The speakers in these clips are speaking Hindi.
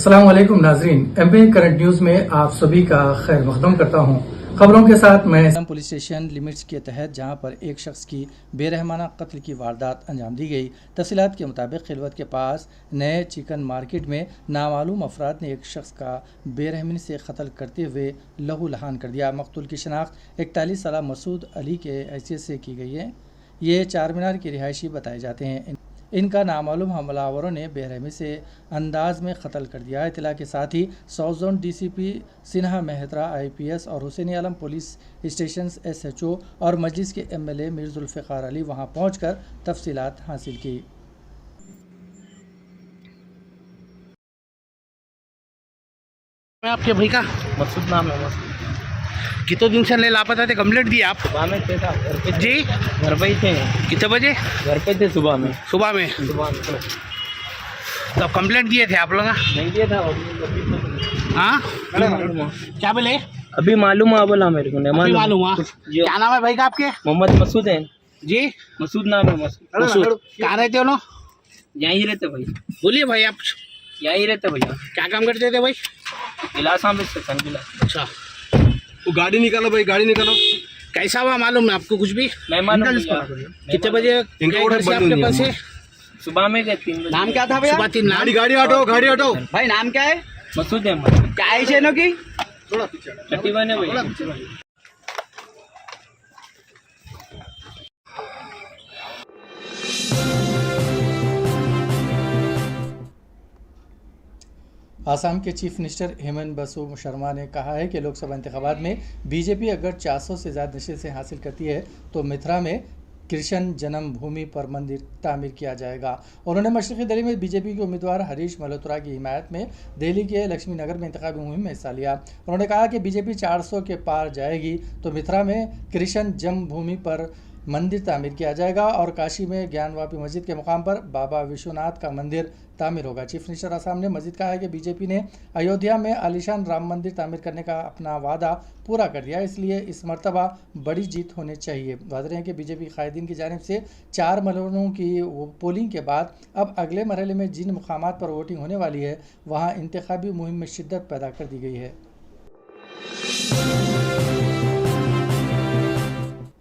अस्सलाम वालेकुम नाजरीन, एमपी करंट न्यूज में आप सभी का खैर मकदम करता हूं। खबरों के साथ मैं पुलिस स्टेशन लिमिट्स के तहत जहां पर एक शख्स की बेरहमाना कत्ल की वारदात अंजाम दी गई। तफसीलात के मुताबिक खिलवत के पास नए चिकन मार्केट में नामालूम अफराद ने एक शख्स का बेरहमी से कत्ल करते हुए लहू लहान कर दिया। मकतूल की शनाख्त 41 साल मसूद अली के हैसियत से की गई है। ये चार मीनार के रिहायशी बताए जाते हैं। इनका नामालूम हमलावरों ने बेरहमी से अंदाज में कत्ल कर दिया। इतला के साथ ही south zone DCP Sinha Mehtra IPS और Hussain Alam police station SHO और मजलिस के एमएलए मीर जुल्फ़िकार अली वहां पहुंचकर तफसीलात हासिल की। मैं आपके भाई का मकसूद नाम है। मकसूद कितने दिन से लापता थे? कंप्लेंट दी आप? सुबह में थे घर पे जी घर पे ही थे। कितने बजे? घर पे थे सुबह में। सुबह में तो कंप्लेंट दिए थे आप लोग? नहीं दिया था हाँ क्या बोले? अभी मालूम हुआ बोला मेरे को। नहीं मालूम हुआ। क्या नाम है भाई का आपके? मोहम्मद मसूद है जी मसूद नाम है। मसूद कहाँ रहते हो? यहीं रहते भाई। बोलिए भाई आप यहीं रहते भैया। क्या काम करते थे भाई? गिलासा में स्टेशन गिलास। अच्छा वो गाड़ी निकालो भाई, गाड़ी निकालो। कैसा हुआ मालूम है आपको कुछ भी? मैं मालूम कितने बजे इनका गए घर से आपके पास से? सुबह में गए 3 बजे। नाम क्या था भैया? सुबह 3 नाम गाड़ी गाड़ी हटाओ, गाड़ी हटाओ। भाई नाम क्या है? मसूद है। क्या है चेनो की? छठी बने भैया। आसाम के चीफ मिनिस्टर हेमंत बसु शर्मा ने कहा है कि लोकसभा इंतखाबात में बीजेपी अगर 400 से ज़्यादा नशीसें हासिल करती है तो मिथुरा में कृष्ण जन्मभूमि पर मंदिर तामीर किया जाएगा। उन्होंने मशरक़ी दिल्ली में बीजेपी के उम्मीदवार हरीश मल्होत्रा की हिमायत में दिल्ली के लक्ष्मी नगर में इंतखाबी मुहिम में हिस्सा लिया। उन्होंने कहा कि बीजेपी 400 के पार जाएगी तो मिथुरा में कृष्ण जन्मभूमि पर मंदिर तामीर किया जाएगा और काशी में ज्ञानवापी मस्जिद के मुकाम पर बाबा विश्वनाथ का मंदिर तामीर होगा। चीफ मिनिस्टर आसाम ने मस्जिद कहा है कि बीजेपी ने अयोध्या में आलीशान राम मंदिर तामीर करने का अपना वादा पूरा कर दिया, इसलिए इस मरतबा बड़ी जीत होनी चाहिए। वाज़ेह है कि बीजेपी कायदीन की जानिब से 4 महीनों की पोलिंग के बाद अब अगले मरहले में जिन मुकामात पर वोटिंग होने वाली है वहाँ इंतखाबी मुहिम में शिद्दत पैदा कर दी गई है।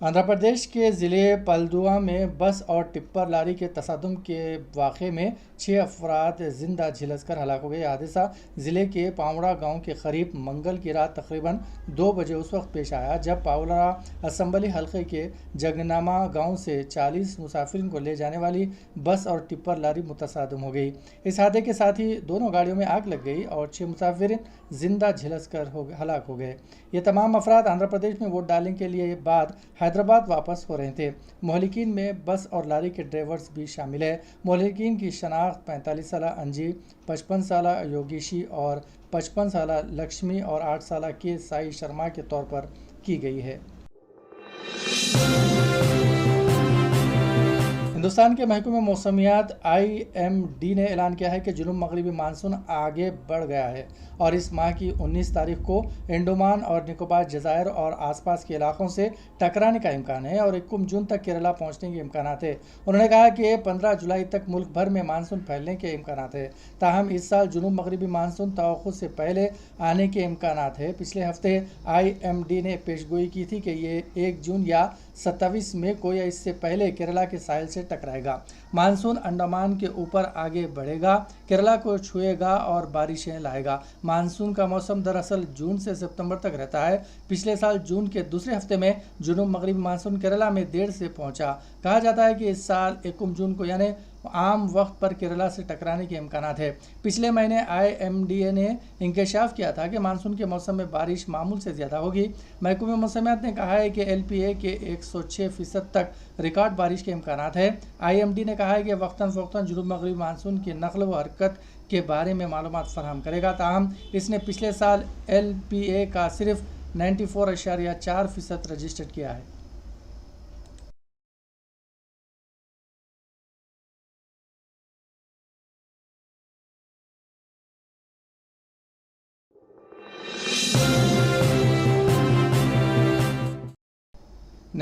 आंध्र प्रदेश के ज़िले पलदुआ में बस और टिप्पर लारी के तसादुम के वाक़े में 6 अफराद जिंदा झुलस कर हलाक हो गए। हादसा ज़िले के पावड़ा गांव के करीब मंगल की रात तकरीबन 2 बजे उस वक्त पेश आया जब पावड़ा असम्बली हल्के के जगनामा गांव से 40 मुसाफिरों को ले जाने वाली बस और टिप्पर लारी मुतसादम हो गई। इस हादसे के साथ ही दोनों गाड़ियों में आग लग गई और 6 मुसाफिर जिंदा झुलस कर हलाक हो गए। ये तमाम अफराद आंध्र प्रदेश में वोट डालने के लिए बाद हैदराबाद वापस हो रहे थे। मोहलिकीन में बस और लारी के ड्राइवर्स भी शामिल है। मोहलिकीन की शनाख्त 45 साल अंजी, 55 साल योगीशी और 55 साल लक्ष्मी और 8 साल के साई शर्मा के तौर पर की गई है। हिंदुस्तान के महकमे मौसमियात IMD ने ऐलान किया है कि जुनूब मगरबी मानसून आगे बढ़ गया है और इस माह की 19 तारीख को अंडमान और निकोबार जज़ायर और आसपास के इलाकों से टकराने का इम्कान है और 21 जून तक केरला पहुंचने के इम्कान है। उन्होंने कहा कि 15 जुलाई तक मुल्क भर में मानसून फैलने के इम्कान है। ताहम इस साल जुनूब मगरबी मानसून तवक्कुत से पहले आने के इम्कान है। पिछले हफ्ते IMD ने पेशगोई की थी कि ये 1 जून या 27 मई को या इससे पहले केरला के साहिल से टकराएगा। मानसून अंडमान के ऊपर आगे बढ़ेगा, केरला को छुएगा और बारिशें लाएगा। मानसून का मौसम दरअसल जून से सितंबर तक रहता है। पिछले साल जून के दूसरे हफ्ते में जुनूब मगरबी मानसून केरला में देर से पहुंचा। कहा जाता है कि इस साल 21 जून को यानी आम वक्त पर केरला से टकराने के इम्कान है। पिछले महीने IMD ने इंकशाफ किया था कि मानसून के मौसम में बारिश मामूल से ज़्यादा होगी। महकमे मौसमियात ने कहा है कि LPA के 106% तक रिकॉर्ड बारिश के इम्कान है। IMD ने कहा है कि वक्तन फ़वक्तन जुनूब मगरबी मानसून की नकल व हरकत के बारे में मालूमात फराहम करेगा। ताहम इसने पिछले साल LPA का सिर्फ 94.4% रजिस्टर किया है।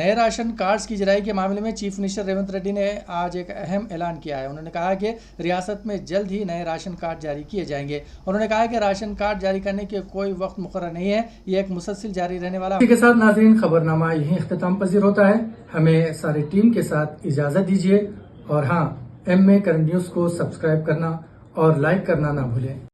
नए राशन कार्ड्स की जराई के मामले में चीफ मिनिस्टर रेवंत रेड्डी ने आज एक अहम ऐलान किया है। उन्होंने कहा कि रियासत में जल्द ही नए राशन कार्ड जारी किए जाएंगे। उन्होंने कहा कि राशन कार्ड जारी करने के कोई वक्त मुकर्रर नहीं है, ये एक मुसलसिल जारी रहने वाला। इसी के साथ नाज़रीन, खबरनामा यहीं इख्तिताम पजीर होता है। हमें सारी टीम के साथ इजाजत दीजिए और हाँ, MA करंट न्यूज को सब्सक्राइब करना और लाइक करना ना भूलें।